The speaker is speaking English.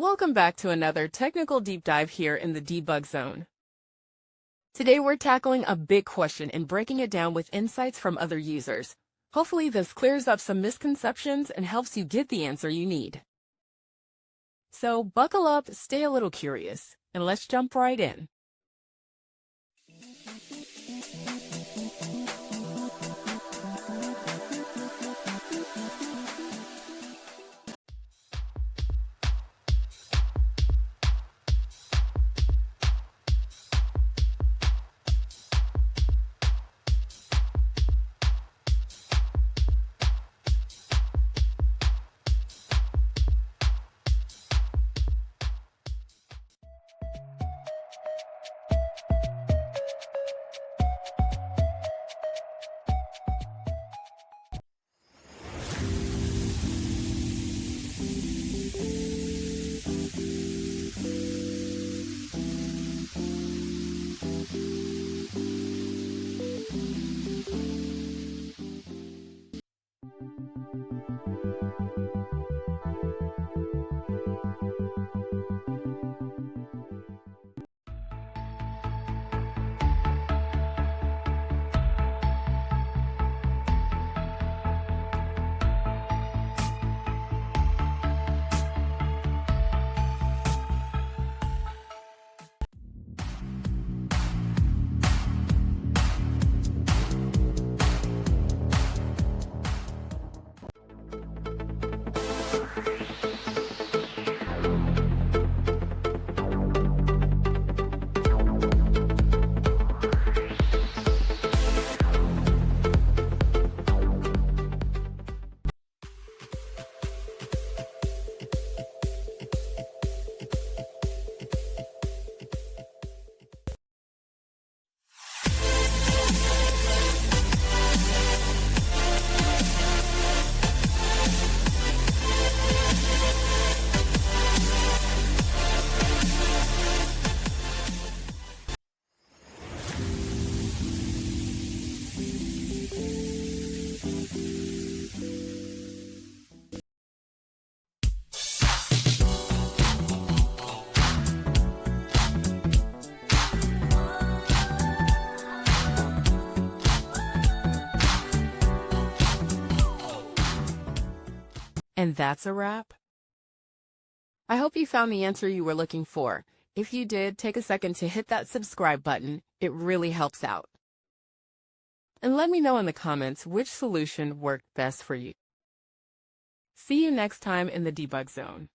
Welcome back to another technical deep dive here in the debug zone. Today we're tackling a big question and breaking it down with insights from other users. Hopefully this clears up some misconceptions and helps you get the answer you need. So buckle up, stay a little curious, and let's jump right in. And that's a wrap. I hope you found the answer you were looking for. If you did, take a second to hit that subscribe button. It really helps out. And let me know in the comments which solution worked best for you. See you next time in the debug zone.